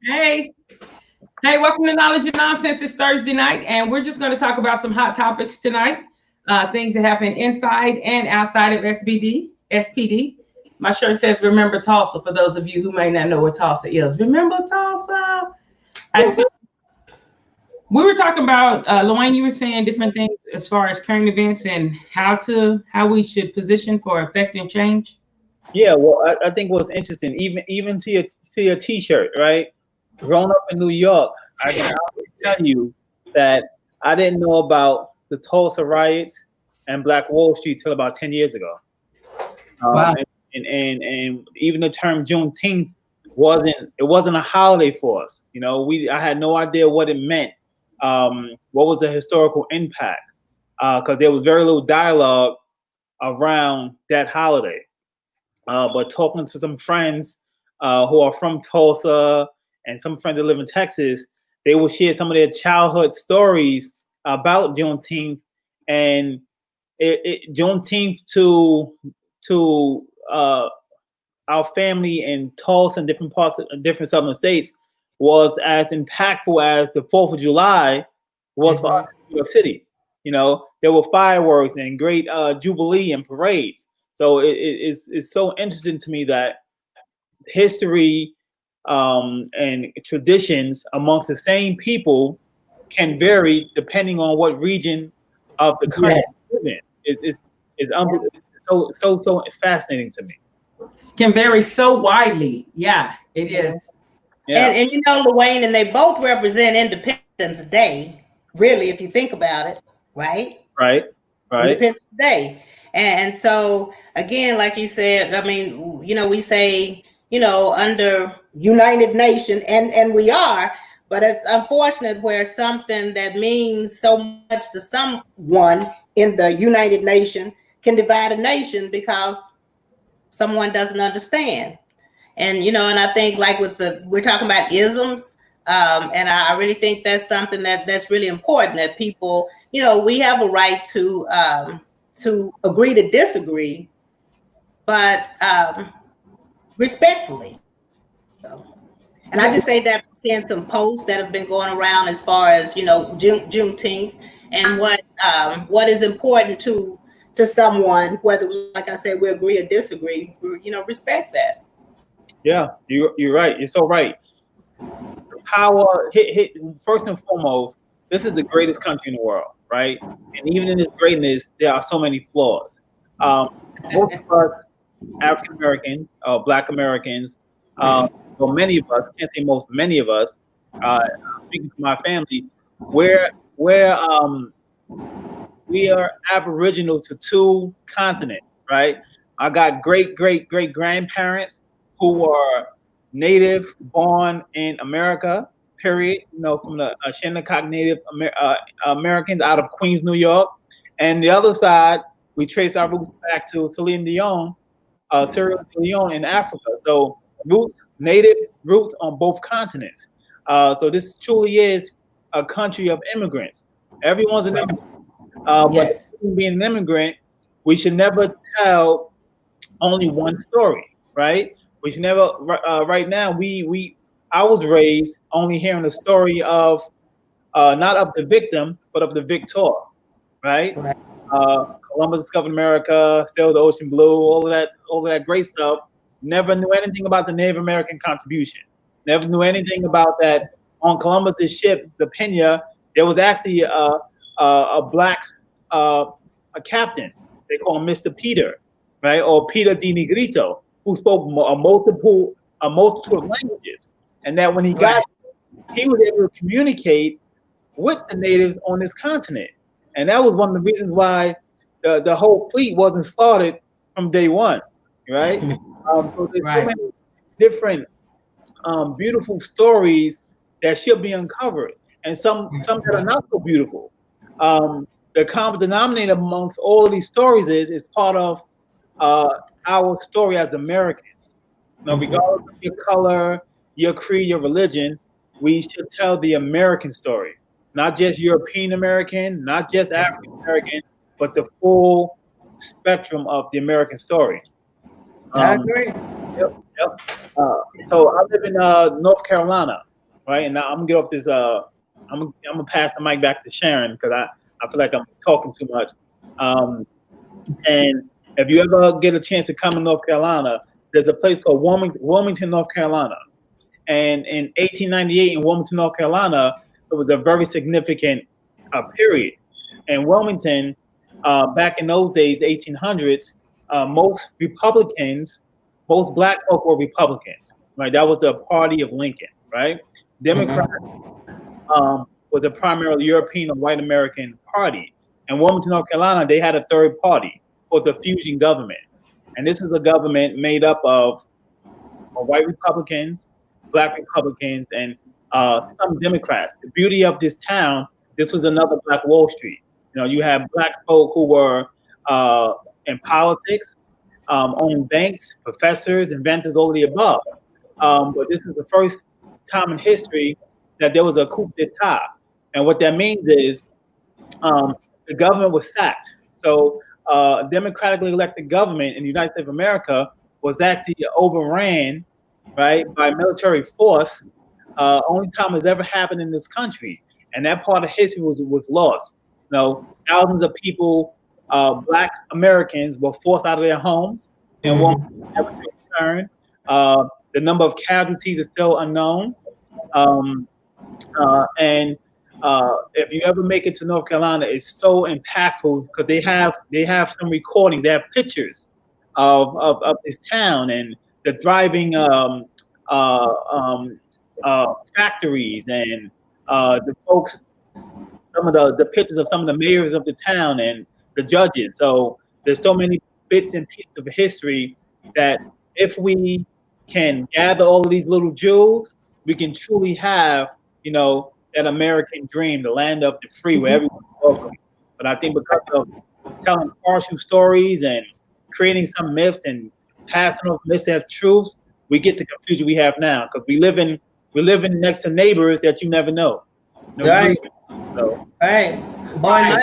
Hey, hey, welcome to Knowledge and Nonsense. It's Thursday night, and we're just going to talk about some hot topics tonight. Things that happen inside and outside of SPD. My shirt says "Remember Tulsa" for those of you who may not know what Tulsa is. Remember Tulsa? And so we were talking about Luane. You were saying different things as far as current events and how we should position for affecting change. Yeah, well, I think what's interesting, even to your T-shirt, right? Growing up in New York, I can honestly tell you that I didn't know about the Tulsa riots and Black Wall Street till about 10 years ago. Wow. And even the term Juneteenth wasn't a holiday for us. I had no idea what it meant. What was the historical impact? Because there was very little dialogue around that holiday. But talking to some friends who are from Tulsa and some friends that live in Texas, they will share some of their childhood stories about Juneteenth, and Juneteenth to our family in Tulsa and different parts of different southern states was as impactful as the 4th of July was for us in New York City. There were fireworks and great jubilee and parades. So it's so interesting to me that history and traditions amongst the same people can vary depending on what region of the country you live in. It's so fascinating to me. Can vary so widely. Yeah, it is. Yeah. And Luane, and they both represent Independence Day, really, if you think about it, right? Right. Independence Day. And so, again, like you said, I mean, we say, under United Nations, and we are, but it's unfortunate where something that means so much to someone in the United Nations can divide a nation because someone doesn't understand. And, and I think like we're talking about isms, and I really think that's something that's really important, that people, we have a right to agree to disagree, but respectfully. So, and I just say that from seeing some posts that have been going around as far as Juneteenth and what is important to someone, whether, like I said, we agree or disagree, respect that. Yeah, you're right. You're so right. Power hit first and foremost. This is the greatest country in the world, right? And even in this greatness, there are so many flaws. Most of us, African Americans, Black Americans, well, many of us, can't say most, many of us, speaking for my family, we are aboriginal to 2 continents, right? I got great grandparents who were native born in America, period. From the Shinnecock Native Americans out of Queens, New York. And the other side, we trace our roots back to Sierra Leone in Africa. So native roots on both continents. So this truly is a country of immigrants. Everyone's an immigrant. But being an immigrant, we should never tell only one story, right? We should never. Right now, I was raised only hearing the story of not of the victim, but of the victor, right? Columbus discovered America, sailed the ocean blue, all of that great stuff. Never knew anything about the Native American contribution. Never knew anything about that. On Columbus's ship, the Pena, there was actually a black a captain. They call him Mr. Peter, right, or Peter de Negrito, who spoke a multitude of languages, and that when he got, he was able to communicate with the natives on this continent, and that was one of the reasons why the whole fleet wasn't slaughtered from day one, right? So there's so many different beautiful stories that should be uncovered, and some that are not so beautiful. The common denominator amongst all of these stories is part of our story as Americans. Regardless of your color, your creed, your religion, we should tell the American story, not just European American, not just African American, but the full spectrum of the American story. I agree. Yep. Yep. So I live in North Carolina, right? And now I'm gonna get off this. I'm gonna pass the mic back to Sharon because I feel like I'm talking too much. And if you ever get a chance to come to North Carolina, there's a place called Wilmington, North Carolina. And in 1898 in Wilmington, North Carolina, it was a very significant period. And Wilmington, back in those days, 1800s, most Republicans, most black folk were Republicans, right? That was the party of Lincoln, right? Democrats was the primarily European or white American party. And Wilmington, North Carolina, they had a third party called the Fusion government. And this was a government made up of white Republicans, black Republicans, and some Democrats. The beauty of this town, this was another Black Wall Street. You know, you have black folk who were in politics, owning banks, professors, inventors, all of the above. But this was the first time in history that there was a coup d'etat. And what that means is the government was sacked. So a democratically elected government in the United States of America was actually overran, right, by military force. Only time has ever happened in this country. And that part of history was lost. You know, thousands of people, black Americans, were forced out of their homes and won't ever return. The number of casualties is still unknown. And if you ever make it to North Carolina, it's so impactful because they have some recording, they have pictures of this town and the thriving factories and the folks, some of the pictures of some of the mayors of the town and the judges. So there's so many bits and pieces of history that if we can gather all of these little jewels, we can truly have, you know, that American dream, the land of the free, where everyone's welcome. But I think because of telling partial stories and creating some myths and passing off myths as truths, we get the confusion we have now because we live in next to neighbors that you never know. Right. So. Right. Boy,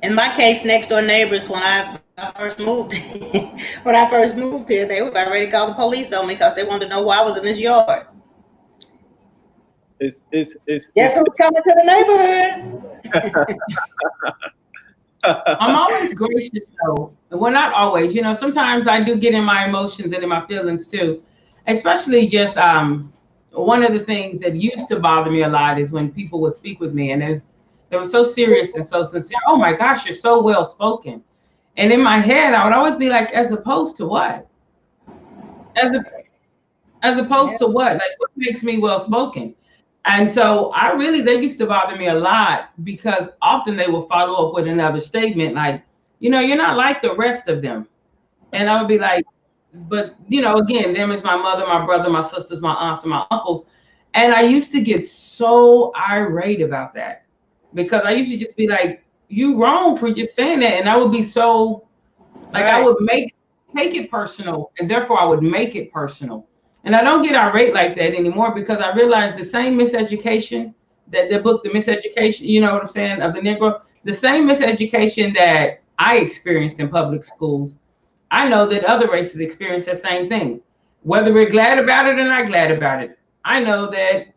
in my case, next door neighbors, when I first moved, here, they were about ready to call the police on me because they wanted to know why I was in this yard. Guess who's coming to the neighborhood? I'm always gracious though. Well, not always. You know, sometimes I do get in my emotions and in my feelings too. Especially just one of the things that used to bother me a lot is when people would speak with me and they were so serious and so sincere. Oh my gosh, you're so well spoken. And in my head, I would always be like, as opposed to what? As opposed to what? Like, what makes me well spoken? And so they used to bother me a lot because often they would follow up with another statement like, you know, you're not like the rest of them. And I would be like, but, you know, again, them is my mother, my brother, my sisters, my aunts, and my uncles. And I used to get so irate about that because I used to just be like, you wrong for just saying that. And I would be so, like, I would take it personal, and therefore I would make it personal. And I don't get irate like that anymore because I realize the same miseducation that the book, The Miseducation, you know what I'm saying, of the Negro, the same miseducation that I experienced in public schools, I know that other races experience the same thing. Whether we're glad about it or not glad about it, I know that,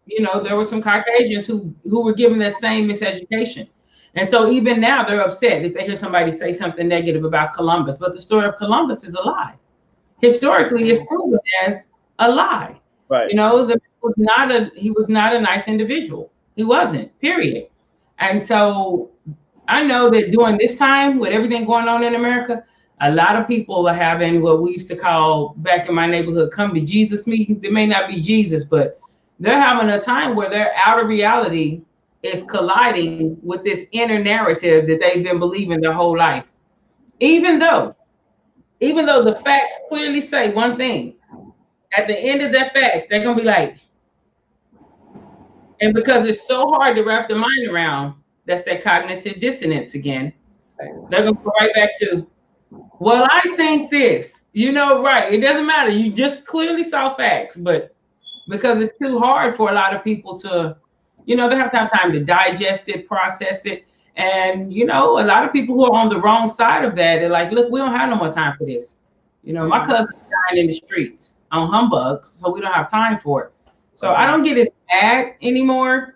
you know, there were some Caucasians who were given that same miseducation. And so even now they're upset if they hear somebody say something negative about Columbus, but the story of Columbus is a lie. Historically, it's proven as a lie. Right. You know, he was not a nice individual. He wasn't, period. And so I know that during this time with everything going on in America, a lot of people are having what we used to call back in my neighborhood, come to Jesus meetings. It may not be Jesus, but they're having a time where their outer reality is colliding with this inner narrative that they've been believing their whole life. Even though the facts clearly say one thing, at the end of that fact, they're going to be like, and because it's so hard to wrap their mind around, that's that cognitive dissonance again. They're going to go right back to, well, I think this, you know, right. It doesn't matter. You just clearly saw facts, but because it's too hard for a lot of people to, you know, they have to have time to digest it, process it. And, you know, a lot of people who are on the wrong side of that are like, look, we don't have no more time for this. You know, my cousin's dying in the streets on humbugs, so we don't have time for it. So I don't get as mad anymore.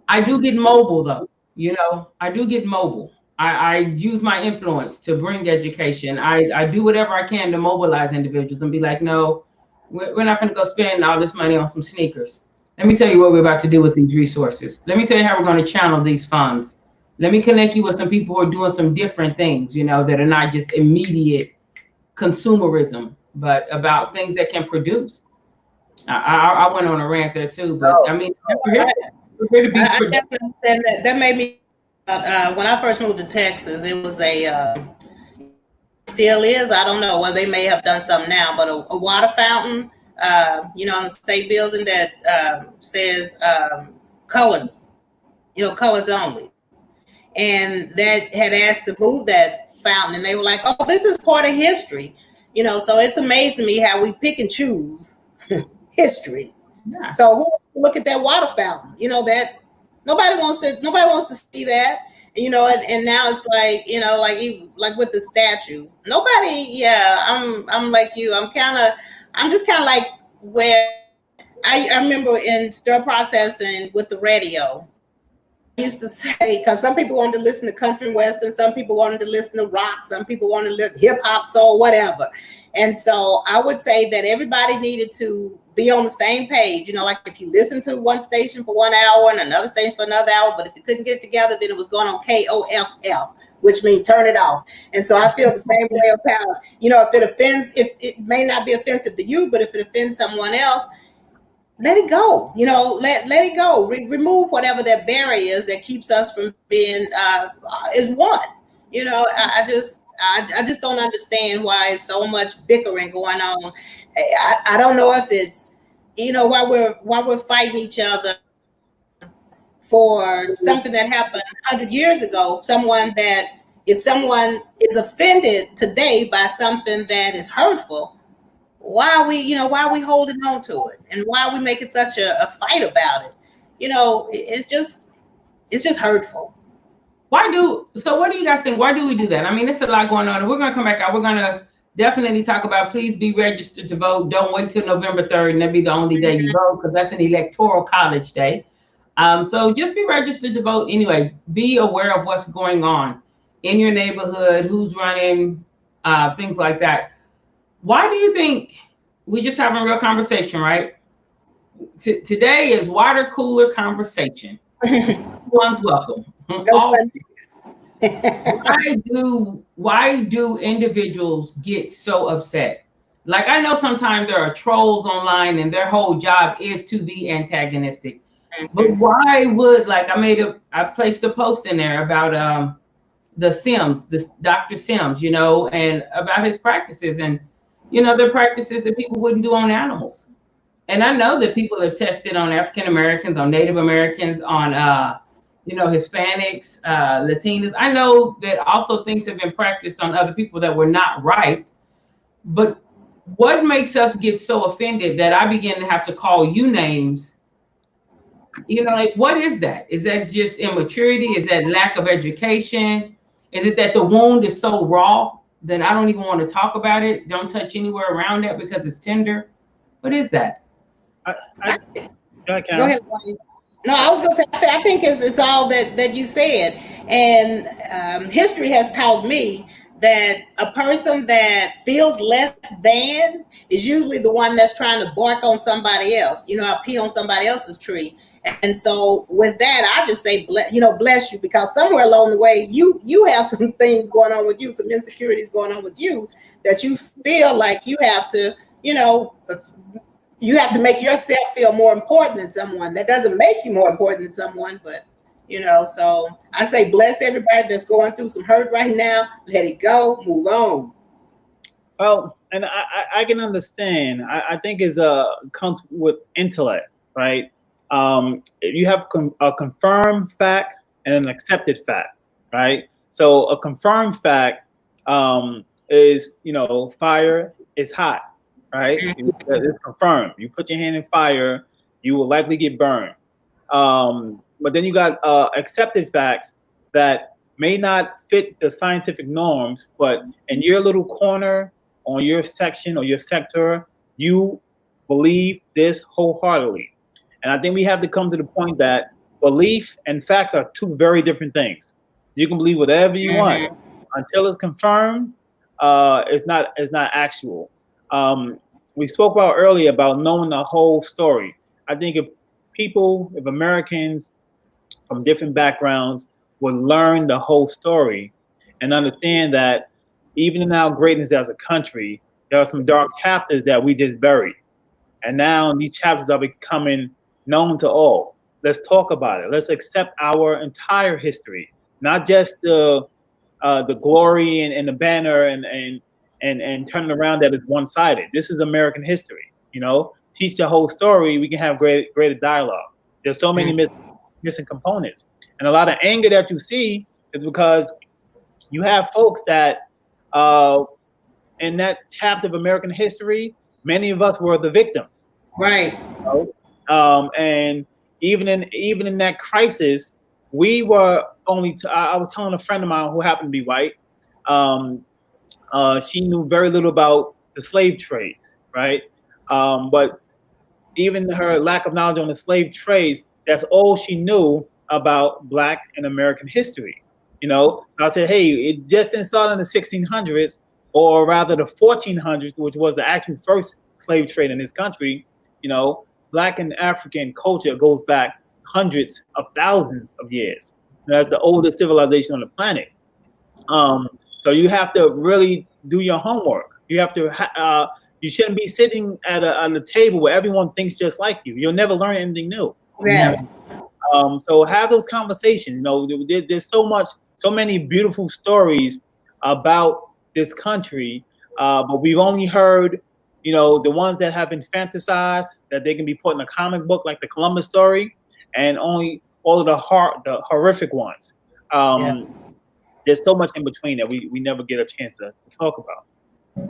I do get mobile though. You know, I do get mobile. I use my influence to bring education. I do whatever I can to mobilize individuals and be like, no, we're not going to go spend all this money on some sneakers. Let me tell you what we're about to do with these resources. Let me tell you how we're going to channel these funds. Let me connect you with some people who are doing some different things, you know, that are not just immediate consumerism, but about things that can produce. I went on a rant there too, but I mean, we're here to be I definitely understand that. That made me, when I first moved to Texas, it was still is, I don't know, well, they may have done something now, but a water fountain, you know, in the state building that says colors, you know, colors only. And that had asked to move that fountain, and they were like, oh, this is part of history. You know, so it's amazing to me how we pick and choose history. Yeah. So who wants to look at that water fountain? You know, that nobody wants to see that. You know, and now it's like, you know, like with the statues, nobody. Yeah, I'm like you. I'm just kind of like where I remember in stir processing with the radio. I used to say, because some people wanted to listen to country and western, some people wanted to listen to rock, some people wanted to listen hip hop, soul, whatever. And so I would say that everybody needed to be on the same page. You know, like if you listen to one station for 1 hour and another station for another hour, but if you couldn't get it together, then it was going on KOFF, which means turn it off. And so I feel the same way about, you know, if it may not be offensive to you, but if it offends someone else, let it go. You know, let it go. Remove whatever that barrier is that keeps us from being is one. You know, I just don't understand why it's so much bickering going on. I don't know if it's, you know, why we're fighting each other for something that happened 100 years ago. If someone is offended today by something that is hurtful, why are we holding on to it, and why are we making such a fight about it? You know, it's just hurtful. So what do you guys think? Why do we do that? I mean, it's a lot going on, and we're going to come back out. We're going to definitely talk about, please be registered to vote. Don't wait till November 3rd and that'll be the only day you vote, because that's an electoral college day. So just be registered to vote anyway. Be aware of what's going on in your neighborhood, who's running, things like that. Why do you think we just having a real conversation, right? Today is water cooler conversation. Everyone's welcome. Why do individuals get so upset? Like, I know sometimes there are trolls online and their whole job is to be antagonistic. But why would, like, I placed a post in there about the Sims, this Dr. Sims, you know, and about his practices, and you know, they're practices that people wouldn't do on animals. And I know that people have tested on African Americans, on Native Americans, on you know, Hispanics, Latinas. I know that also things have been practiced on other people that were not right. But what makes us get so offended that I begin to have to call you names? You know, like, what is that? Is that just immaturity? Is that lack of education? Is it that the wound is so raw that I don't even want to talk about it? Don't touch anywhere around that because it's tender? What is that? Go ahead. No, I was going to say, I think it's all that you said. And history has taught me that a person that feels less than is usually the one that's trying to bark on somebody else, you know, pee on somebody else's tree. And so with that, I just say, bless you, because somewhere along the way, you have some things going on with you, some insecurities going on with you, that you feel like you have to, you know, you have to make yourself feel more important than someone. That doesn't make you more important than someone, but, you know, so I say, bless everybody that's going through some hurt right now. Let it go, move on. Well, and I can understand. I think it's comes with intellect, right? You have a confirmed fact and an accepted fact, right? So a confirmed fact is, you know, fire is hot, right? It's confirmed. You put your hand in fire, you will likely get burned. But then you got accepted facts that may not fit the scientific norms, but in your little corner, on your section or your sector, you believe this wholeheartedly. And I think we have to come to the point that belief and facts are two very different things. You can believe whatever you want until it's confirmed. It's not actual. We spoke about earlier about knowing the whole story. I think if Americans from different backgrounds would learn the whole story and understand that even in our greatness as a country, there are some dark chapters that we just buried. And now these chapters are becoming known to all. Let's talk about it. Let's accept our entire history, not just the glory and the banner and turning around that is one-sided. This is American history. Teach the whole story. We can have greater dialogue. There's so many missing components, and a lot of anger that you see is because you have folks that in that chapter of American history, many of us were the victims. Right. And even in that crisis, we were only. I was telling a friend of mine who happened to be white. She knew very little about the slave trades, right? But even her lack of knowledge on the slave trades, that's all she knew about Black and American history. I said, hey, it just didn't start in the 1600s, or rather the 1400s, which was the actual first slave trade in this country. Black and African culture goes back hundreds of thousands of years. That's the oldest civilization on the planet. So you have to really do your homework. You have to. You shouldn't be sitting at a table where everyone thinks just like you. You'll never learn anything new. Yeah. So have those conversations. There's so many beautiful stories about this country, but we've only heard, the ones that have been fantasized, that they can be put in a comic book like the Columbus story, and only all of the horrific ones. There's so much in between that we never get a chance to talk about.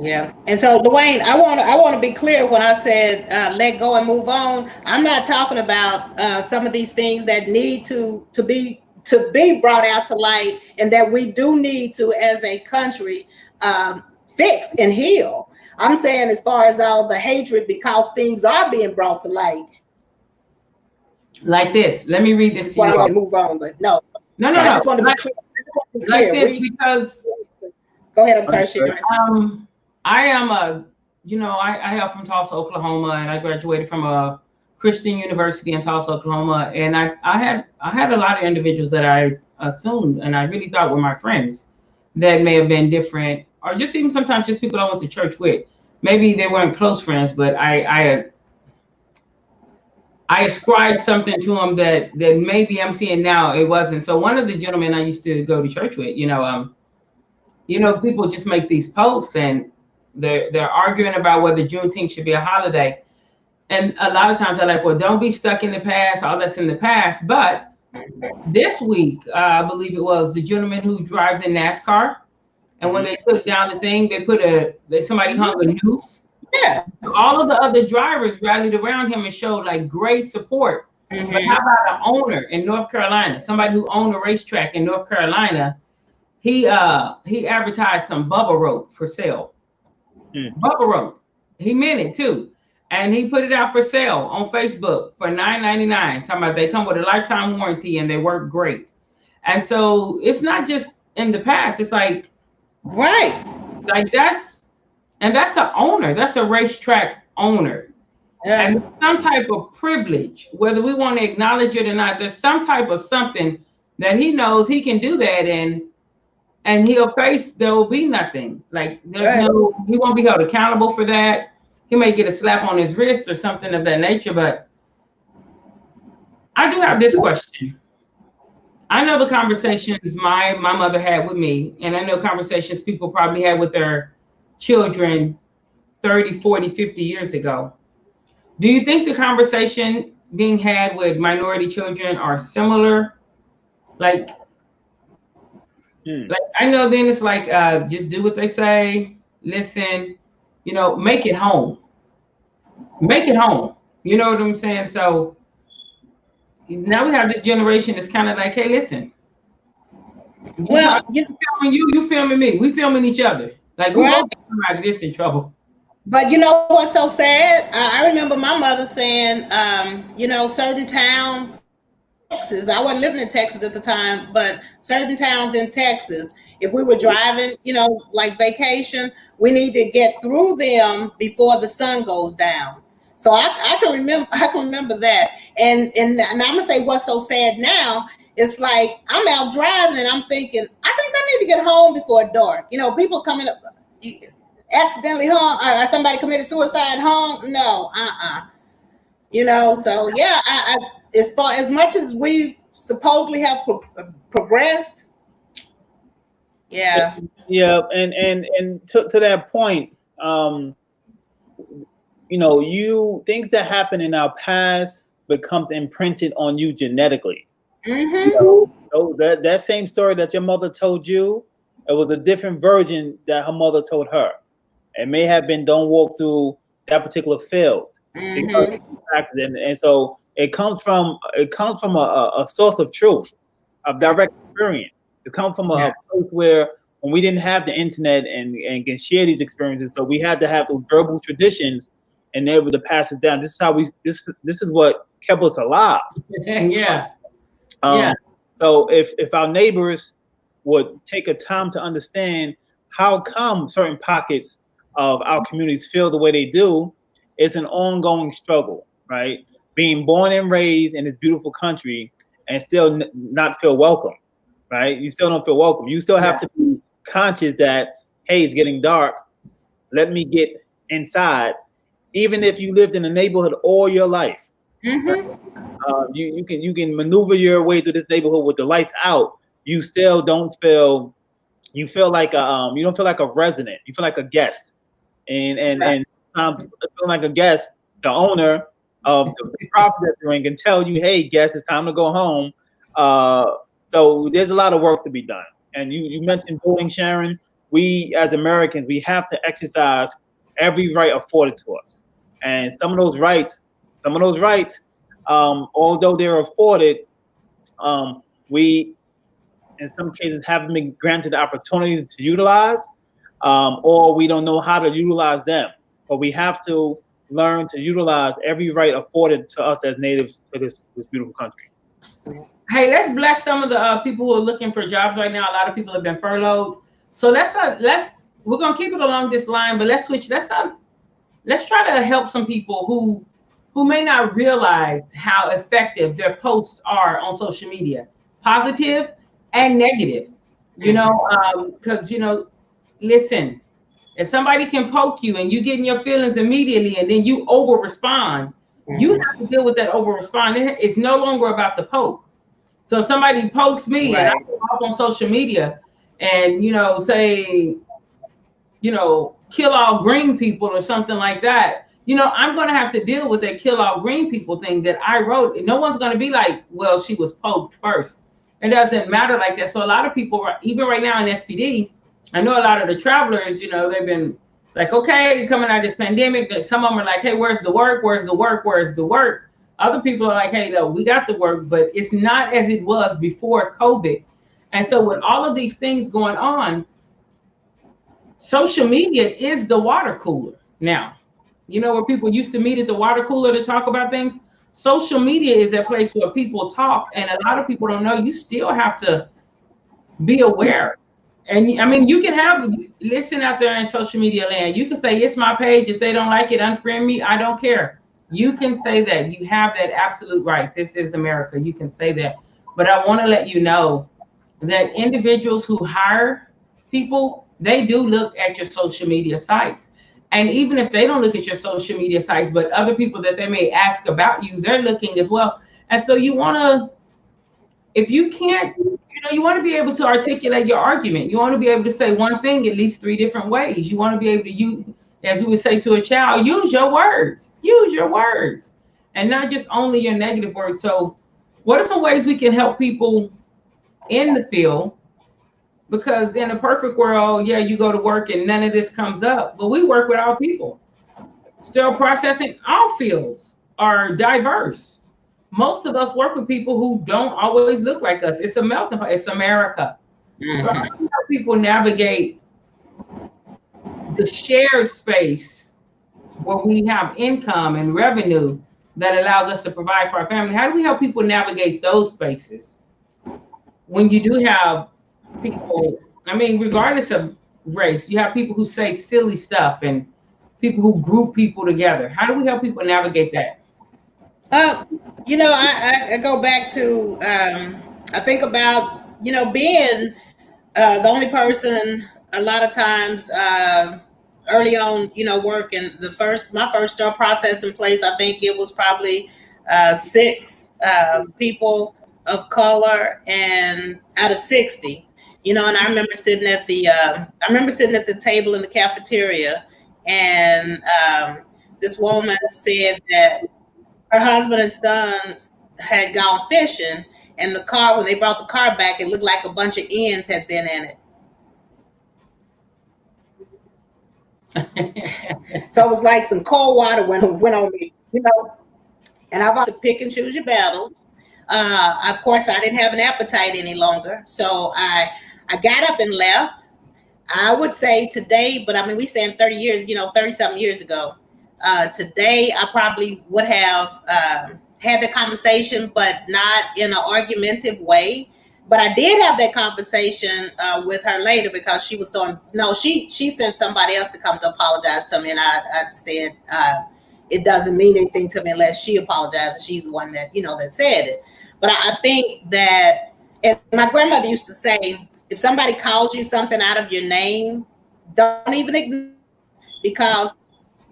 Yeah. And so, Dwayne, I want to be clear when I said let go and move on. I'm not talking about some of these things that need to be brought out to light, and that we do need to, as a country, fix and heal. I'm saying as far as all the hatred, because things are being brought to light. Like this. Let me read this. I want to move on, but no. I just want to be clear. Like this, because. Go ahead. I'm sorry, Sharon. I am I hail from Tulsa, Oklahoma, and I graduated from a Christian university in Tulsa, Oklahoma. And I had a lot of individuals that I assumed and I really thought were my friends that may have been different, or just even sometimes just people I went to church with. Maybe they weren't close friends, but I ascribed something to them that maybe I'm seeing now it wasn't. So one of the gentlemen I used to go to church with, people just make these posts and they're arguing about whether Juneteenth should be a holiday. And a lot of times I'm like, well, don't be stuck in the past, all that's in the past. But this week, I believe it was the gentleman who drives in NASCAR. And when they took down the thing, somebody hung a noose. Yeah. All of the other drivers rallied around him and showed like great support. Mm-hmm. But how about an owner in North Carolina, somebody who owned a racetrack in North Carolina? He advertised some bubble rope for sale. Bubble rope. He meant it too. And he put it out for sale on Facebook for $9.99. Talking about they come with a lifetime warranty and they work great. And so it's not just in the past. It's like, right. Like that's an owner. That's a racetrack owner. Yeah. And some type of privilege, whether we want to acknowledge it or not, there's some type of something that he knows he can do that in. And there will be nothing. Like he won't be held accountable for that. He may get a slap on his wrist or something of that nature. But I do have this question. I know the conversations my mother had with me, and I know conversations people probably had with their children 30, 40, 50 years ago. Do you think the conversation being had with minority children are similar? Like I know then it's like, just do what they say, listen, make it home. Make it home. You know what I'm saying? So now we have this generation that's kind of like, hey, listen, Well, filming you filming me. We filming each other. Like we both get somebody this in trouble. But you know what's so sad? I remember my mother saying, certain towns, Texas, I wasn't living in Texas at the time, but certain towns in Texas, if we were driving, like vacation, we need to get through them before the sun goes down. So I can remember that. And I'm gonna say what's so sad now, it's like I'm out driving and I'm thinking, I think I need to get home before dark. People coming up accidentally hung, somebody committed suicide hung. No, so yeah, I as far as much as we've supposedly have progressed, yeah, and to that point, things that happen in our past becomes imprinted on you genetically. That same story that your mother told you, it was a different version that her mother told her. It may have been, don't walk through that particular field. And so it comes from a source of truth, of direct experience. It comes from a place where when we didn't have the internet and can share these experiences, so we had to have those verbal traditions and able to pass it down. This is how this is what kept us alive. So if our neighbors would take a time to understand how come certain pockets of our communities feel the way they do, it's an ongoing struggle, right? Being born and raised in this beautiful country and still not feel welcome, right? You still don't feel welcome. You still have to be conscious that, hey, it's getting dark. Let me get inside. Even if you lived in a neighborhood all your life, you can maneuver your way through this neighborhood with the lights out. You still don't feel. You feel like you don't feel like a resident. You feel like a guest, and feeling like a guest, the owner of the property that you're in can tell you, hey, guest, it's time to go home. So there's a lot of work to be done. And you mentioned voting, Sharon. We as Americans, we have to exercise every right afforded to us. And some of those rights, although they're afforded, we in some cases haven't been granted the opportunity to utilize, or we don't know how to utilize them. But we have to learn to utilize every right afforded to us as natives to this beautiful country. Hey, let's bless some of the people who are looking for jobs right now. A lot of people have been furloughed. So we're gonna keep it along this line, but let's switch. Let's try to help some people who may not realize how effective their posts are on social media, positive and negative. Because listen, if somebody can poke you and you get in your feelings immediately and then you over respond, you have to deal with that over respond. It's no longer about the poke. So if somebody pokes me and I go off on social media and say, kill all green people or something like that, I'm going to have to deal with that kill all green people thing that I wrote. No one's going to be like, well, she was poked first. It doesn't matter like that. So a lot of people, even right now in SPD, I know a lot of the travelers, they've been like, okay, coming out of this pandemic, some of them are like, hey, where's the work? Where's the work? Where's the work? Other people are like, hey, no, we got the work, but it's not as it was before COVID. And so with all of these things going on, social media is the water cooler now. Where people used to meet at the water cooler to talk about things. Social media is that place where people talk, and a lot of people don't know. You still have to be aware. And I mean, you can listen out there in social media land. You can say, it's my page. If they don't like it, unfriend me. I don't care. You can say that. You have that absolute right. This is America. You can say that. But I want to let you know that individuals who hire people, they do look at your social media sites. And even if they don't look at your social media sites, but other people that they may ask about you, they're looking as well. And so you want to, if you can't, you want to be able to articulate your argument. You want to be able to say one thing at least 3 different ways. You want to be able to use, as we would say to a child, use your words, and not just only your negative words. So what are some ways we can help people in the field? Because in a perfect world, you go to work and none of this comes up, but we work with all people. Still processing, all fields are diverse. Most of us work with people who don't always look like us. It's a melting pot. It's America. So how do people navigate the shared space where we have income and revenue that allows us to provide for our family? How do we help people navigate those spaces when you do have people, I mean, regardless of race, you have people who say silly stuff and people who group people together. How do we help people navigate that? I go back to I think about being the only person a lot of times early on, working my first job processing place. I think it was probably 6 people of color and out of 60. And I remember sitting at the table in the cafeteria, and this woman said that her husband and sons had gone fishing, and the car, when they brought the car back, it looked like a bunch of ends had been in it. So it was like some cold water went on me, and I've to pick and choose your battles. Of course, I didn't have an appetite any longer, so I got up and left. I would say today, but I mean, we saying 30 years, 30-something years ago. Today, I probably would have had the conversation, but not in an argumentative way. But I did have that conversation with her later, because she was she sent somebody else to come to apologize to me, and I said it doesn't mean anything to me unless she apologizes. She's the one that that said it. But I think that, and my grandmother used to say, if somebody calls you something out of your name, don't even ignore, because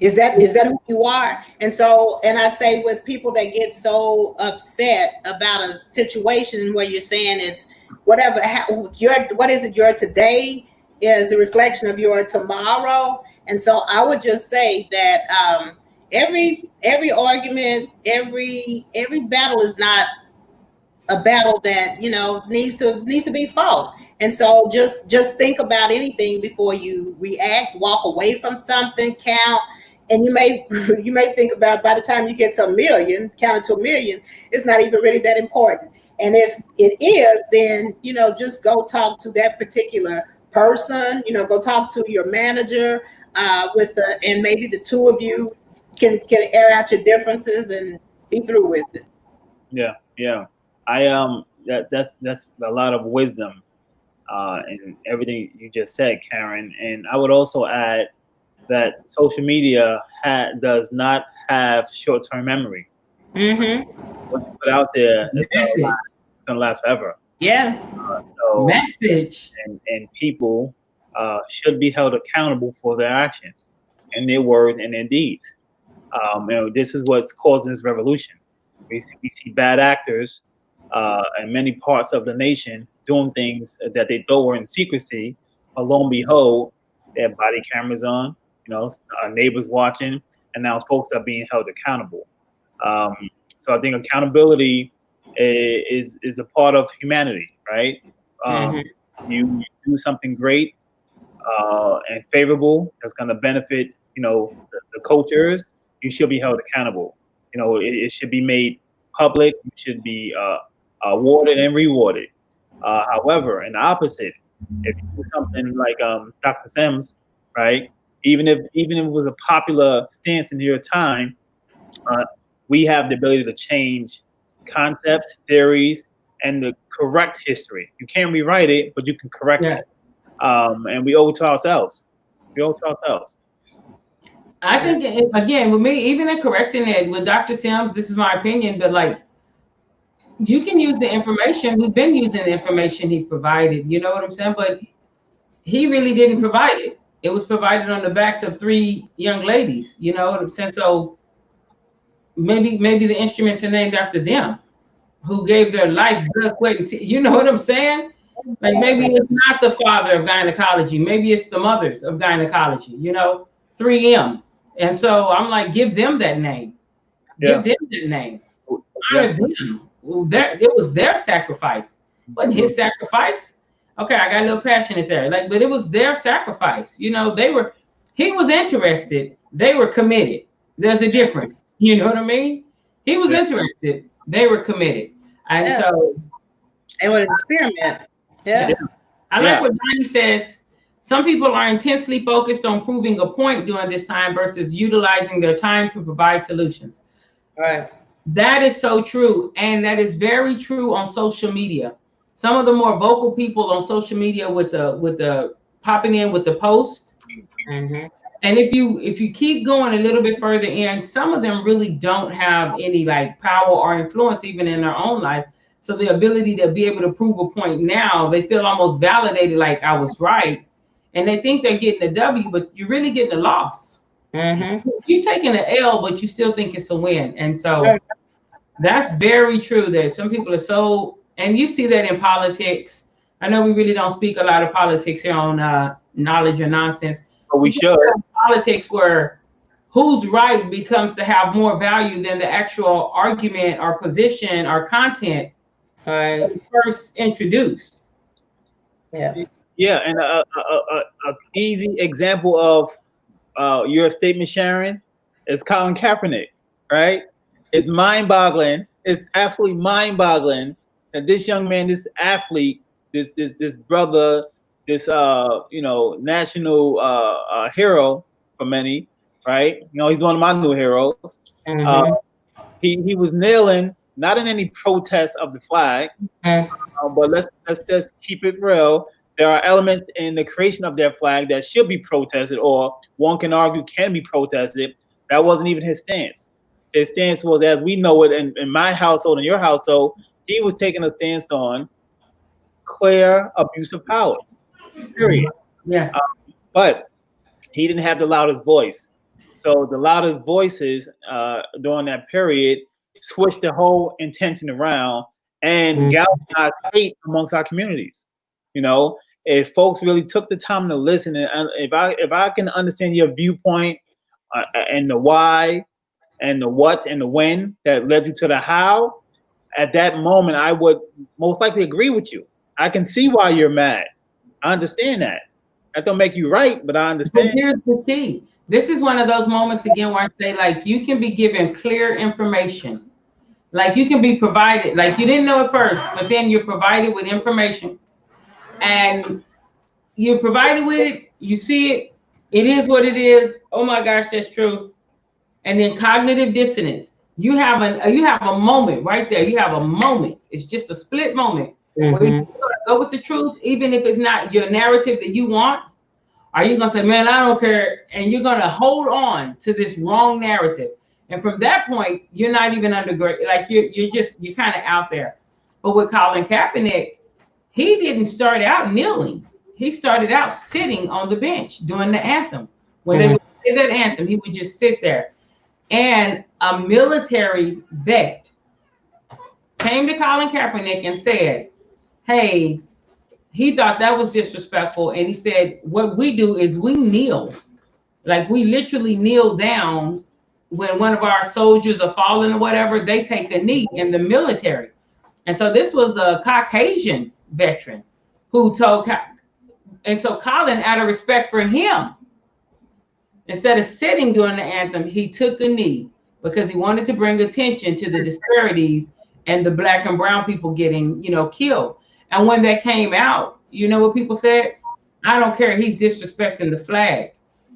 is that who you are? And I say, with people that get so upset about a situation where you're saying it's whatever, what is it, your today is a reflection of your tomorrow. And so I would just say that every argument, every battle is not a battle that needs to be fought. And so just think about anything before you react. Walk away from something, count. And you may think about, by the time you get to 1 million, count to 1 million, it's not even really that important. And if it is, then just go talk to that particular person. Go talk to your manager, and maybe the two of you can air out your differences and be through with it. Yeah. That's a lot of wisdom in everything you just said, Karen. And I would also add that social media does not have short-term memory. Mm-hmm. What you put out there, it's gonna last forever. Yeah. Message. And people should be held accountable for their actions and their words and their deeds. This is what's causing this revolution. We see bad actors in many parts of the nation doing things that they thought were in secrecy, but lo and behold, they have body cameras on, neighbors watching, and now folks are being held accountable. So I think accountability is a part of humanity, right? You do something great and favorable that's going to benefit, the cultures. You should be held accountable. It should be made public. You should be awarded and rewarded. However, in the opposite, if you do something like Dr. Sims, right? Even if it was a popular stance in your time, we have the ability to change concepts, theories, and to correct history. You can't rewrite it, but you can correct it. And we owe it to ourselves. I think, again, with me, even in correcting it with Dr. Sims, this is my opinion, but you can use the information. We've been using the information he provided, you know what I'm saying? But he really didn't provide it. It was provided on the backs of 3 young ladies, you know what I'm saying? So maybe the instruments are named after them, who gave their life, blood, sweat, and tears. You know what I'm saying? Maybe it's not the father of gynecology. Maybe it's the mothers of gynecology, 3M. And so I'm like, give them that name. Give them that name. Honor them. It was their sacrifice. Wasn't his sacrifice. Okay, I got a little passionate there. But it was their sacrifice. He was interested. They were committed. There's a difference. You know what I mean? He was interested. They were committed. And so it was an experiment. Yeah. I like what Donnie says. Some people are intensely focused on proving a point during this time versus utilizing their time to provide solutions. Right. That is so true. And that is very true on social media. Some of the more vocal people on social media with the popping in with the post. Mm-hmm. And if you keep going a little bit further in, some of them really don't have any like power or influence even in their own life. So the ability to be able to prove a point now, they feel almost validated, like I was right. And they think they're getting a W, but you're really getting a loss. Mm-hmm. You're taking an L, but you still think it's a win. And so that's very true that some people are so, and you see that in politics. I know we really don't speak a lot of politics here on Knowledge or Nonsense. But we should. Politics where who's right becomes to have more value than the actual argument or position or content first introduced. Yeah, and a easy example of your statement, Sharon, is Colin Kaepernick, right? It's mind-boggling. It's absolutely mind-boggling that this young man, this athlete, this brother, this national hero for many, right? You know, he's one of my new heroes. Mm-hmm. He was kneeling, not in any protest of the flag, but let's just keep it real. There are elements in the creation of that flag that should be protested, or one can argue can be protested. That wasn't even his stance. His stance was, as we know it in my household and your household, he was taking a stance on clear abuse of power, period. Yeah. But he didn't have the loudest voice. So the loudest voices during that period switched the whole intention around and galvanized hate amongst our communities. You know, if folks really took the time to listen, and if I can understand your viewpoint and the why and the what and the when that led you to the how, at that moment I would most likely agree with you. I can see why you're mad. I understand that. That don't make you right, but I understand. But here's the thing. This is one of those moments again where I say, like, you can be given clear information. Like, you can be provided, like, you didn't know it first, but then you're provided with information. And you're provided with it, you see it, it is what it is. Oh my gosh, that's true. And then cognitive dissonance. You have a moment right there. You have a moment. It's just a split moment. Where you go with the truth, even if it's not your narrative that you want. Are you gonna say, man, I don't care, and you're gonna hold on to this wrong narrative? And from that point, you're not even undergrad, like you're kind of out there. But with Colin Kaepernick, he didn't start out kneeling. He started out sitting on the bench doing the anthem. When they would say that anthem, he would just sit there. And a military vet came to Colin Kaepernick and said, hey, he thought that was disrespectful. And he said, what we do is we kneel. Like, we literally kneel down when one of our soldiers are falling or whatever, they take a knee in the military. And so this was a Caucasian veteran who told, and so Colin, out of respect for him, instead of sitting during the anthem, he took a knee because he wanted to bring attention to the disparities and the Black and brown people getting, killed. And when that came out, you know what people said? I don't care. He's disrespecting the flag.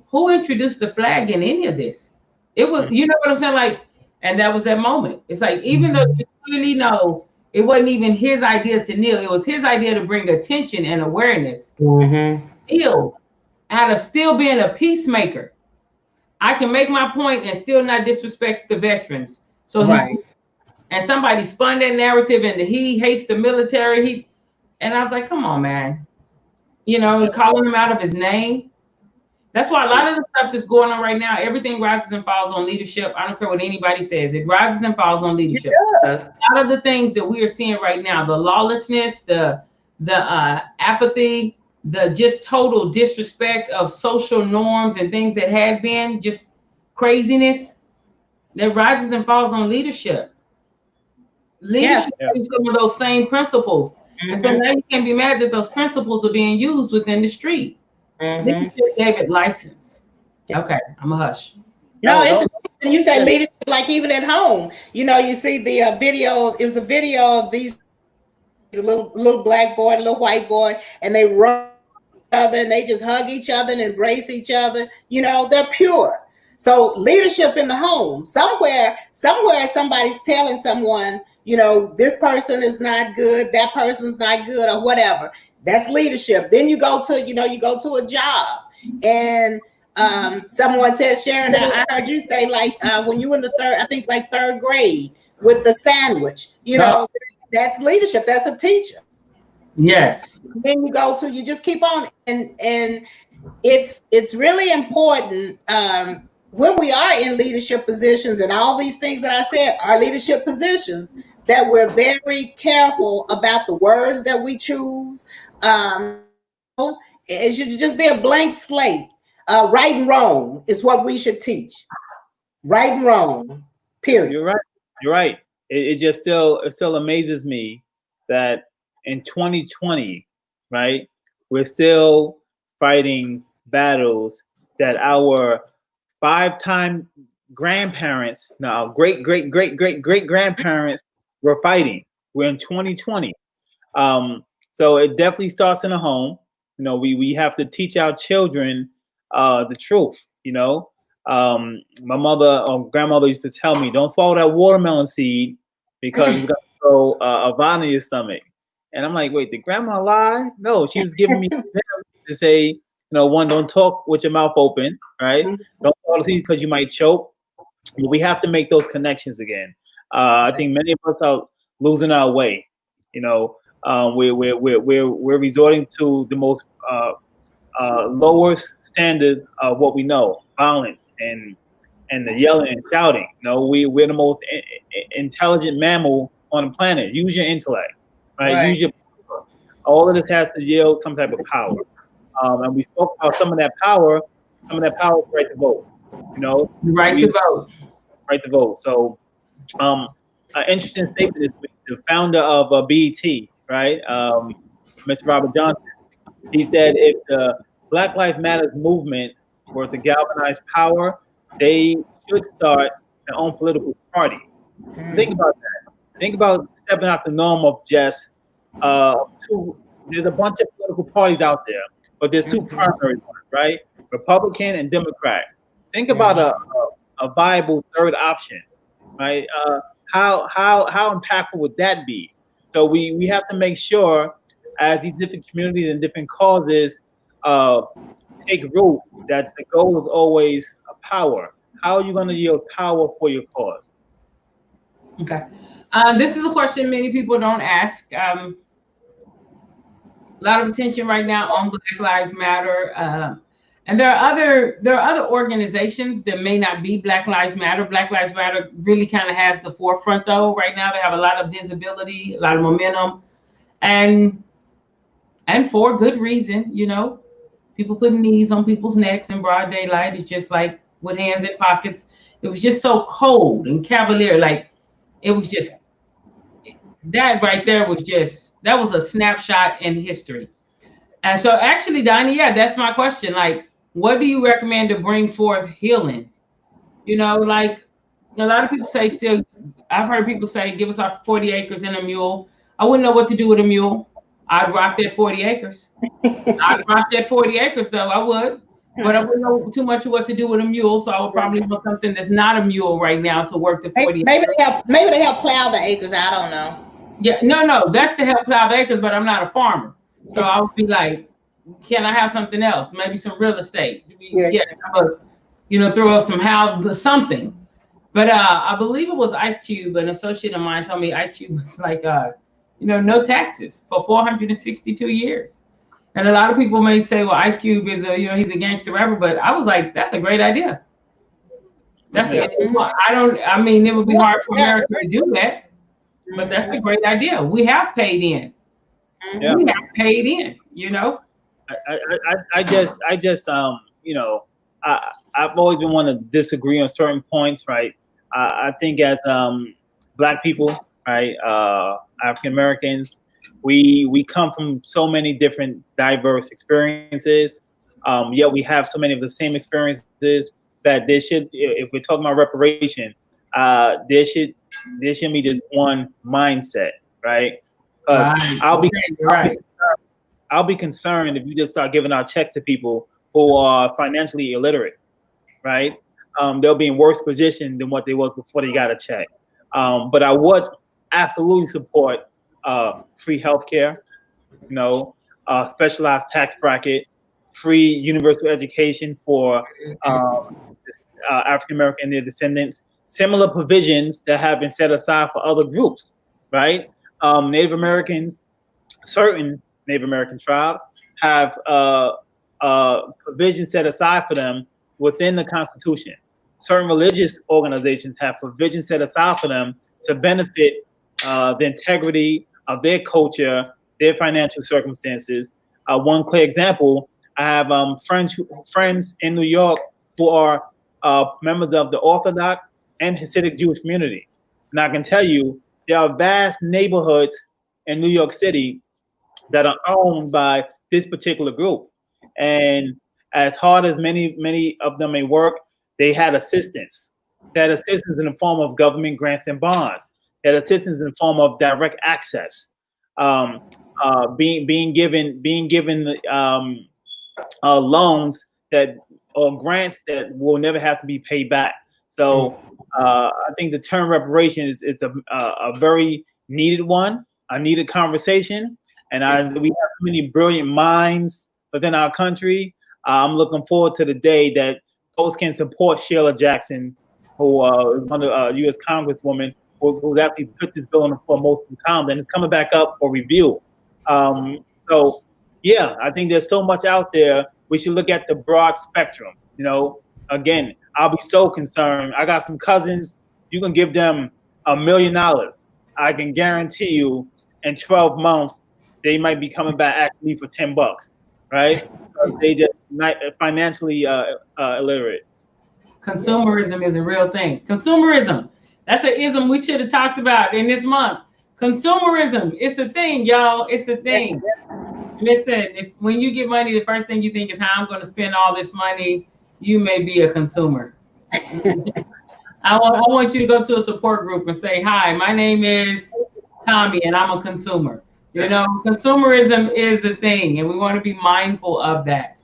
Who introduced the flag in any of this? It was, you know what I'm saying? Like, and that was that moment. It's like, even though you clearly know it wasn't even his idea to kneel, it was his idea to bring attention and awareness. Kneel out of still being a peacemaker. I can make my point and still not disrespect the veterans. So and somebody spun that narrative and he hates the military. And I was like, come on, man. Calling him out of his name. That's why a lot of the stuff that's going on right now, everything rises and falls on leadership. I don't care what anybody says. It rises and falls on leadership. A lot of the things that we are seeing right now, the lawlessness, the apathy, the just total disrespect of social norms and things that had been just craziness, that rises and falls on leadership. Leadership is some of those same principles. And so now you can't be mad that those principles are being used within the street. Leadership gave it license. Okay, I'm a hush. No, you say leadership, like even at home. You see the video. It was a video of these a little black boy, a little white boy, and they run each other and they just hug each other and embrace each other. You know, they're pure. So leadership in the home, somewhere somebody's telling someone, you know, this person is not good, that person's not good, or whatever. That's leadership. Then you go to a job, and someone says, Sharon, I heard you say, like, when you were in the third grade with the sandwich, you know, that's leadership. That's a teacher. Yes. Then you just keep on, and it's really important when we are in leadership positions, and all these things that I said are leadership positions, that we're very careful about the words that we choose. It should just be a blank slate. Right and wrong is what we should teach. Right and wrong, period. You're right. It still amazes me that in 2020, right, we're still fighting battles that our 5-time grandparents, now great grandparents, were fighting. We're in 2020. So it definitely starts in the home. You know, we have to teach our children the truth. You know, my mother or grandmother used to tell me, don't swallow that watermelon seed because it's gonna throw a vomit in your stomach. And I'm like, wait, did grandma lie? No, she was giving me to say, you know, one, don't talk with your mouth open, right? Don't swallow the seed because you might choke. But we have to make those connections again. I think many of us are losing our way. You know, we're resorting to the most lowest standard of what we know, violence and the yelling and shouting. You know, we're the most intelligent mammal on the planet. Use your intellect, right? Use your power. All of this has to yield some type of power. And we spoke about some of that power. Some of that power is right to vote. You know, right to vote. Right to vote. So, an interesting statement this week. The founder of BET, right, Mr. Robert Johnson, he said if the Black Lives Matter movement were to galvanize power, they should start their own political party. Think about that. Think about stepping out the norm of just there's a bunch of political parties out there, but there's two primary ones, right? Republican and Democrat. Think about a viable third option, right? How impactful would that be? So we have to make sure, as these different communities and different causes take root, that the goal is always power. How are you going to yield power for your cause? Okay. This is a question many people don't ask. A lot of attention right now on Black Lives Matter. And there are other organizations that may not be Black Lives Matter. Black Lives Matter really kind of has the forefront though. Right now they have a lot of visibility, a lot of momentum, and for good reason. You know, people putting knees on people's necks in broad daylight. It's just like with hands in pockets. It was just so cold and cavalier. Like it was just, that right there was just, that was a snapshot in history. And so actually, Donnie, yeah, that's my question. Like, what do you recommend to bring forth healing? You know, like a lot of people say still, I've heard people say, give us our 40 acres and a mule. I wouldn't know what to do with a mule. I'd rock that 40 acres. I'd rock that 40 acres though, I would. But I wouldn't know too much of what to do with a mule. So I would probably want something that's not a mule right now to work the 40 acres. Maybe they help plow the acres. I don't know. Yeah, no, that's to help plow the acres, but I'm not a farmer. So I would be like, can I have something else? Maybe some real estate. Throw up some something. But I believe it was Ice Cube, an associate of mine told me Ice Cube was like, no taxes for 462 years. And a lot of people may say, well, Ice Cube is he's a gangster rapper, but I was like, that's a great idea. It would be hard for America to do that, but that's a great idea. We have paid in. Yeah. We have paid in, I've always been one to disagree on certain points, right? I think as Black people, right, African Americans, we come from so many different diverse experiences, yet we have so many of the same experiences that there should, if we're talking about reparation, there should be this one mindset, right? Right. I'll be concerned if you just start giving out checks to people who are financially illiterate, right? They'll be in worse position than what they was before they got a check. But I would absolutely support free healthcare, specialized tax bracket, free universal education for African American and their descendants, similar provisions that have been set aside for other groups, right? Native Americans, certain Native American tribes have provisions set aside for them within the Constitution. Certain religious organizations have provisions set aside for them to benefit the integrity of their culture, their financial circumstances. One clear example, I have friends in New York who are members of the Orthodox and Hasidic Jewish community. And I can tell you, there are vast neighborhoods in New York City that are owned by this particular group. And as hard as many of them may work, they had assistance. They had assistance in the form of government grants and bonds. They had assistance in the form of direct access, being given loans or grants that will never have to be paid back. So I think the term reparation is a very needed one, a needed conversation. And we have so many brilliant minds within our country. I'm looking forward to the day that folks can support Sheila Jackson, who is one of the U.S. Congresswoman, who's actually put this bill on the floor multiple times, and it's coming back up for review. So, yeah, I think there's so much out there. We should look at the broad spectrum. Again, I'll be so concerned. I got some cousins. You can give them $1 million. I can guarantee you, in 12 months, they might be coming back actually for $10, right? They just not financially illiterate. Consumerism is a real thing. Consumerism. That's an ism we should have talked about in this month. Consumerism. It's a thing, y'all. It's a thing. Listen, when you get money, the first thing you think is how I'm going to spend all this money. You may be a consumer. I want you to go to a support group and say, hi, my name is Tommy and I'm a consumer. Consumerism is a thing, and we want to be mindful of that.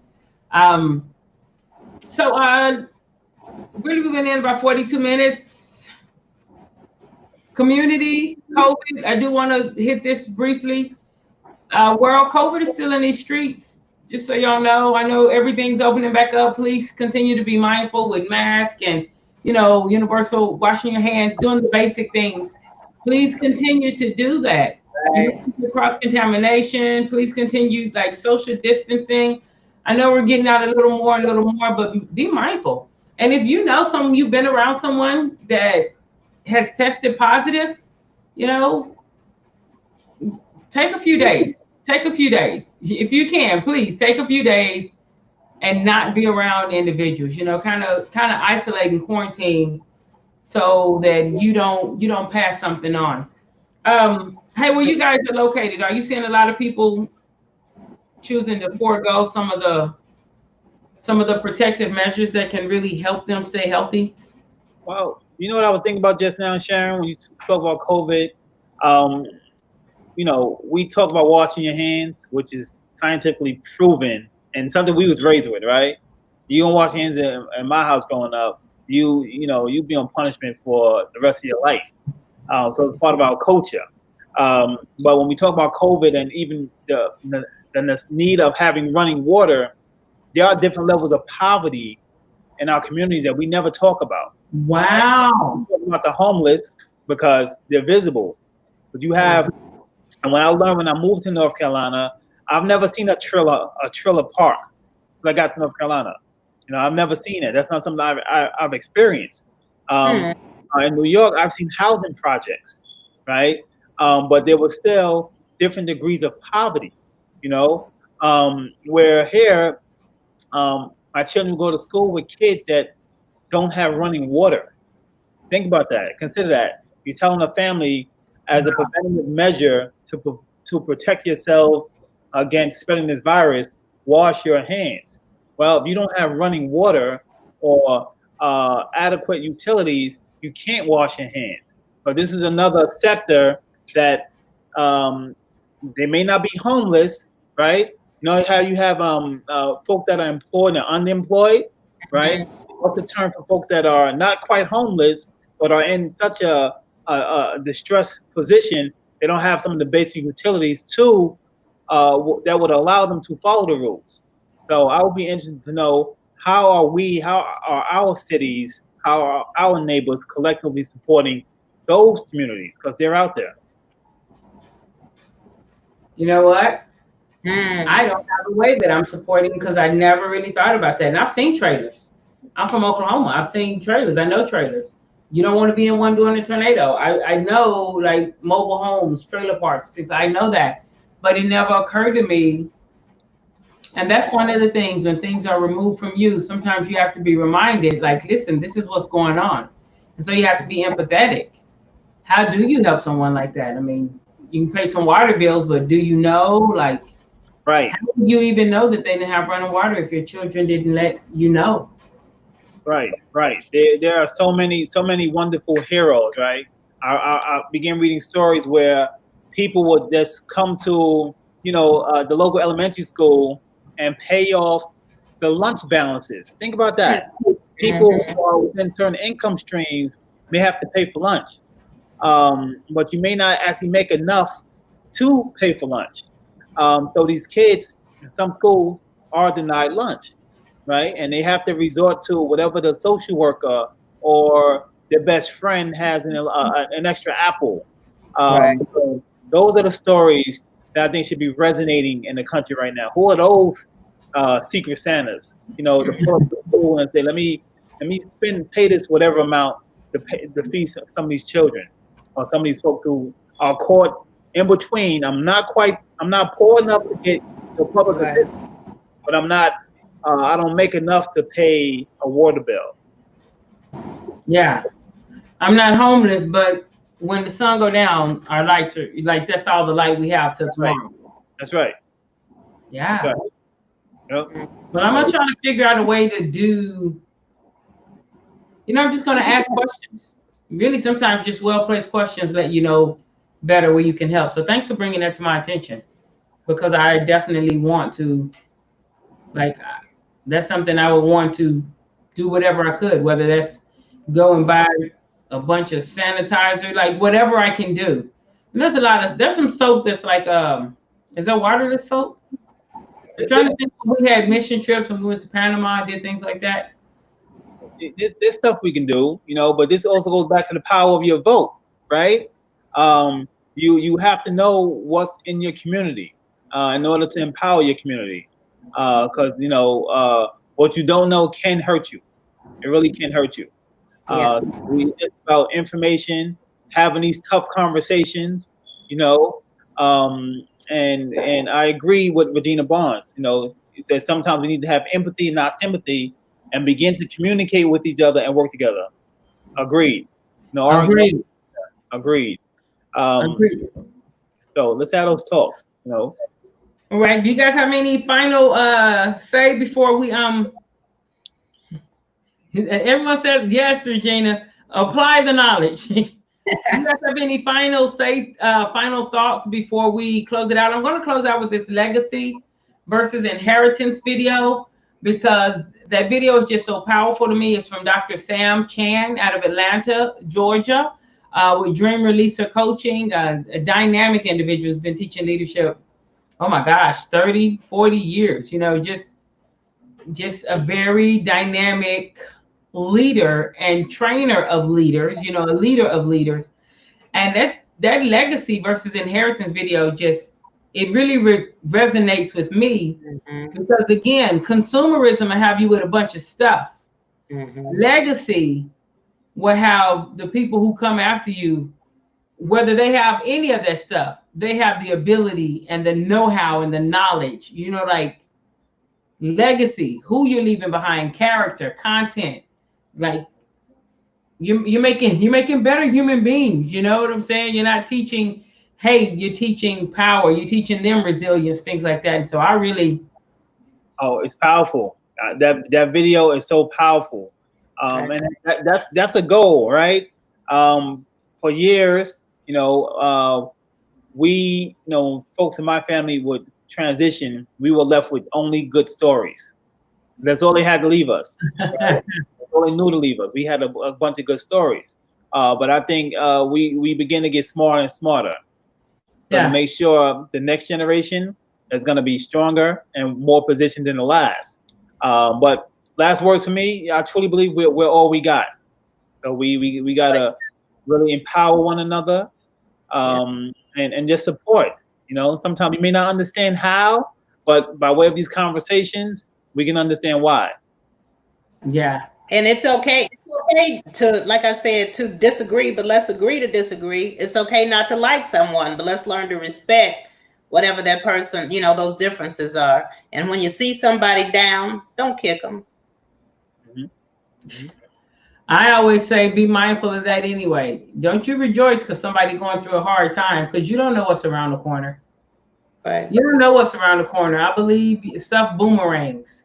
So we're going to end about 42 minutes. Community, COVID, I do want to hit this briefly. World, COVID is still in these streets, just so y'all know. I know everything's opening back up. Please continue to be mindful with masks and, universal washing your hands, doing the basic things. Please continue to do that. Cross-contamination, please continue social distancing. I know we're getting out a little more, but be mindful. And if you've been around someone that has tested positive, take a few days. If you can, please take a few days and not be around individuals, kind of isolate and quarantine so that you don't pass something on. Hey, where you guys are located, are you seeing a lot of people choosing to forego some of the protective measures that can really help them stay healthy? Well, you know what I was thinking about just now, Sharon, when you talk about COVID. We talk about washing your hands, which is scientifically proven and something we was raised with, right? You don't wash your hands in my house growing up, you'd be on punishment for the rest of your life. So it's part of our culture. But when we talk about COVID and even the need of having running water, there are different levels of poverty in our community that we never talk about. Wow. We talk about the homeless because they're visible. But you have, and when I moved to North Carolina, I've never seen a trailer park till I got to North Carolina. I've never seen it. That's not something I've experienced. In New York, I've seen housing projects, right? But there were still different degrees of poverty, where here, my children go to school with kids that don't have running water. Think about that. Consider that. You're telling a family as a preventative measure to protect yourselves against spreading this virus, wash your hands. Well, if you don't have running water or adequate utilities, you can't wash your hands. But this is another sector that They may not be homeless, right? You know how you have folks that are employed and unemployed, right? What's the term for folks that are not quite homeless but are in such a distressed position they don't have some of the basic utilities to that would allow them to follow the rules. So I would be interested to know how are our cities, how are our neighbors collectively supporting those communities because they're out there. You know what? I don't have a way that I'm supporting because I never really thought about that. And I've seen trailers. I'm from Oklahoma. I've seen trailers. I know trailers. You don't want to be in one during a tornado. I know like mobile homes, trailer parks, things. I know that. But it never occurred to me. And that's one of the things when things are removed from you, sometimes you have to be reminded, like, listen, this is what's going on. And so you have to be empathetic. How do you help someone like that? I mean, you can pay some water bills, but do you know, like, right? How do you even know that they didn't have running water if your children didn't let you know? Right. There are so many wonderful heroes, right? I began reading stories where people would just come to, the local elementary school and pay off the lunch balances. Think about that. People who are within certain income streams may have to pay for lunch, but you may not actually make enough to pay for lunch. So these kids in some schools are denied lunch, right? And they have to resort to whatever the social worker or their best friend has an extra apple. So those are the stories that I think should be resonating in the country right now. Who are those secret Santas? To pull up the school and say, let me pay this whatever amount to feed some of these children or some of these folks who are caught in between. I'm not poor enough to get the public assistance, but I don't make enough to pay a water bill. Yeah. I'm not homeless, but when the sun go down, our lights are like, that's all the light we have till tomorrow. That's right. Yeah. That's right. Yep. But I'm gonna try to figure out a way to do, I'm just gonna ask questions. Really, sometimes just well-placed questions let you know better where you can help. So thanks for bringing that to my attention, because I definitely want to, that's something I would want to do whatever I could, whether that's go and buy a bunch of sanitizer, like whatever I can do. And there's some soap that's like, is that waterless soap? I'm trying to think. We had mission trips when we went to Panama, did things like that. There's stuff we can do, but this also goes back to the power of your vote, right? You have to know what's in your community in order to empower your community, because what you don't know can hurt you. It really can hurt you. It's about information, having these tough conversations, and I agree with Regina Barnes. He says sometimes we need to have empathy, not sympathy, and begin to communicate with each other and work together. Agreed. Agreed. Agreed. Agreed. So let's have those talks. All right. Do you guys have any final say before we Everyone said yes, Regina. Apply the knowledge. Do you guys have any final thoughts before we close it out? I'm going to close out with this legacy versus inheritance video, because that video is just so powerful to me. It's from Dr. Sam Chan out of Atlanta, Georgia, with Dream Releaser Coaching, a dynamic individual who's been teaching leadership, oh my gosh, 30, 40 years, just a very dynamic leader and trainer of leaders, a leader of leaders. And that legacy versus inheritance video it really resonates with me, because again, consumerism will have you with a bunch of stuff. Legacy will have the people who come after you, whether they have any of that stuff, they have the ability and the know-how and the knowledge, like legacy, who you're leaving behind, character, content, like you're making better human beings. You know what I'm saying? You're not teaching, hey, you're teaching power, you're teaching them resilience, things like that. And so it's powerful. That video is so powerful. And that's a goal, right? For years, we, folks in my family would transition, we were left with only good stories. That's all they had to leave us. Right? That's all they knew to leave us. We had a bunch of good stories. But I think we begin to get smarter and smarter. So to make sure the next generation is going to be stronger and more positioned than the last. But last words for me, I truly believe we're all we got. So we got to really empower one another and just support. Sometimes we may not understand how, but by way of these conversations, we can understand why. Yeah. And it's okay. It's okay to, like I said, to disagree, but let's agree to disagree. It's okay not to like someone, but let's learn to respect whatever that person, those differences are. And when you see somebody down, don't kick them. Mm-hmm. I always say be mindful of that anyway. Don't you rejoice because somebody going through a hard time, because you don't know what's around the corner. Right. You don't know what's around the corner. I believe stuff boomerangs.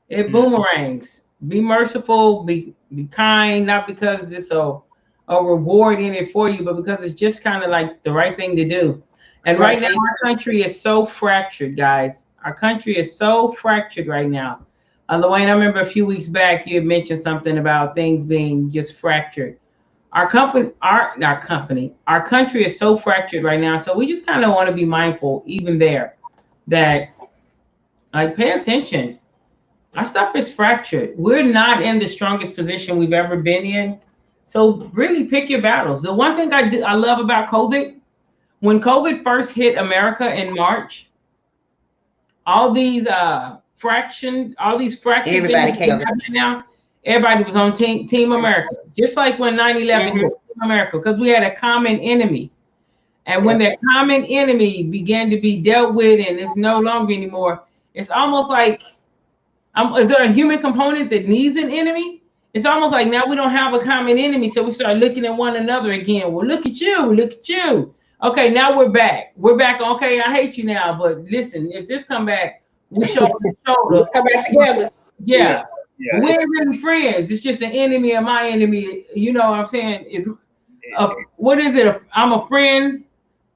It boomerangs. Be merciful, be kind, not because it's a reward in it for you, but because it's just kind of like the right thing to do. And right now, our country is so fractured, guys. Our country is so fractured right now. Luane, I remember a few weeks back, you had mentioned something about things being just fractured. Our country is so fractured right now. So we just kind of want to be mindful, even there, that pay attention. Our stuff is fractured. We're not in the strongest position we've ever been in. So really pick your battles. The one thing I love about COVID, when COVID first hit America in March, all these fractions everybody came now, everybody was on Team America. Just like when 9/11 hit Team America, because we had a common enemy. And when that common enemy began to be dealt with and it's no longer anymore, it's almost like, is there a human component that needs an enemy? It's almost like now we don't have a common enemy, so we start looking at one another again. Well, look at you. Okay, now we're back. Okay, I hate you now, but listen, if this come back, we shoulder to shoulder. Come back together. Yeah. We ain't really friends. It's just an enemy of my enemy. You know what I'm saying? What is it? I'm a friend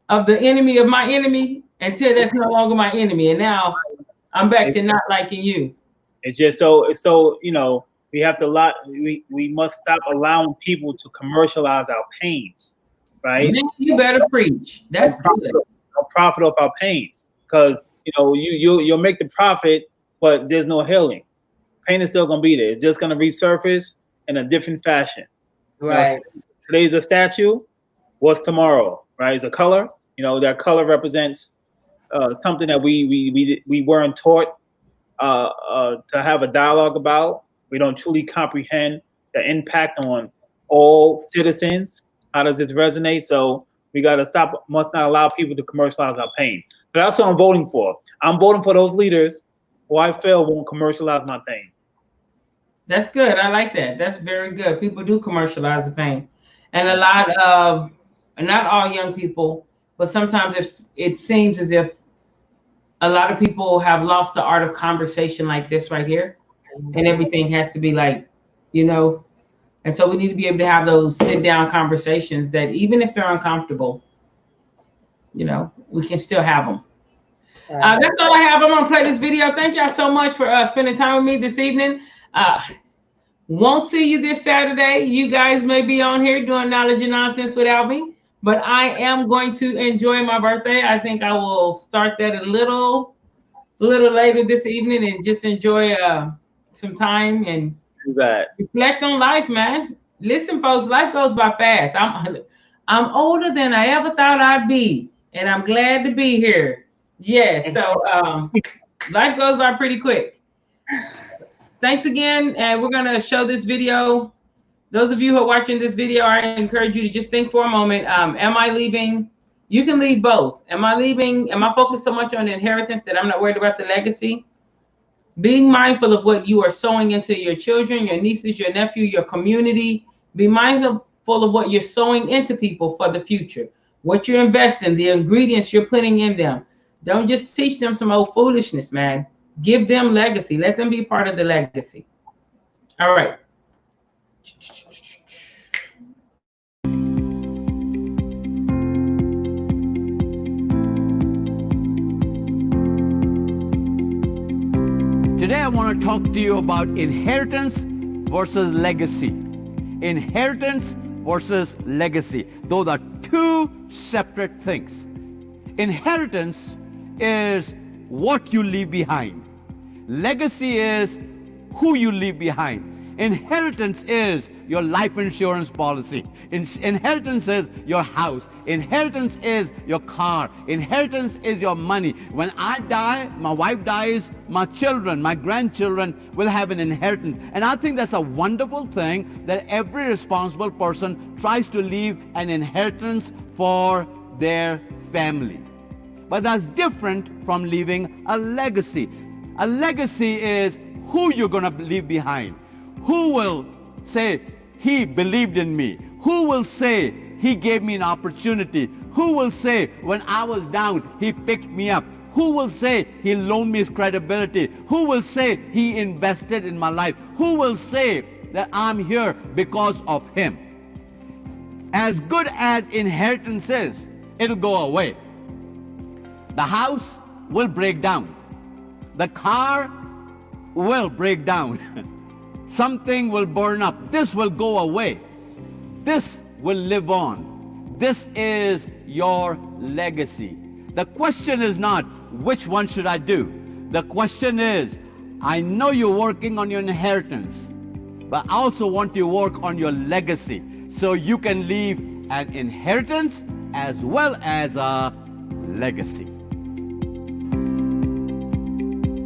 of the enemy of my enemy until that's no longer my enemy. And now I'm back to not liking you. It's just so we have to we must stop allowing people to commercialize our pains, right? Man, you better preach. That's good. Don't profit off our pains, because you'll make the profit, but there's no healing. Pain is still gonna be there. It's just gonna resurface in a different fashion. Right. Today's a statue. What's tomorrow? Right? It's a color. That color represents something that we weren't taught to have a dialogue about. We don't truly comprehend the impact on all citizens. How does this resonate? So we got to stop. Must not allow people to commercialize our pain. But that's what I'm voting for. I'm voting for those leaders who I feel won't commercialize my pain. That's good. I like that. That's very good. People do commercialize the pain, and a lot of, not all young people, but sometimes it seems as if a lot of people have lost the art of conversation like this right here, and everything has to be like, and so we need to be able to have those sit down conversations that even if they're uncomfortable, we can still have them. That's all I have. I'm gonna play this video. Thank y'all so much for spending time with me this evening. Won't see you this Saturday. You guys may be on here doing Knowledge and Nonsense without me, but I am going to enjoy my birthday. I think I will start that a little later this evening and just enjoy some time and reflect on life, man. Listen, folks, life goes by fast. I'm older than I ever thought I'd be, and I'm glad to be here. Yes, so life goes by pretty quick. Thanks again, and we're gonna show this video. Those of you who are watching this video, I encourage you to just think for a moment. Am I leaving? You can leave both. Am I focused so much on the inheritance that I'm not worried about the legacy? Being mindful of what you are sowing into your children, your nieces, your nephew, your community. Be mindful of what you're sowing into people for the future. What you're investing, the ingredients you're putting in them. Don't just teach them some old foolishness, man. Give them legacy. Let them be part of the legacy. All right. Today I want to talk to you about inheritance versus legacy. Inheritance versus legacy. Those are two separate things. Inheritance is what you leave behind. Legacy is who you leave behind. Inheritance is your life insurance policy. Inheritance is your house. Inheritance is your car. Inheritance is your money. When I die, my wife dies, my children, my grandchildren will have an inheritance. And I think that's a wonderful thing that every responsible person tries to leave an inheritance for their family. But that's different from leaving a legacy. A legacy is who you're going to leave behind. Who will say, he believed in me? Who will say, he gave me an opportunity? Who will say, when I was down, he picked me up? Who will say, he loaned me his credibility? Who will say, he invested in my life? Who will say that I'm here because of him? As good as inheritance is, it'll go away. The house will break down. The car will break down. Something will burn up. This will go away. This will live on. This is your legacy. The question is not, which one should I do? The question is, I know you're working on your inheritance, but I also want you to work on your legacy so you can leave an inheritance as well as a legacy.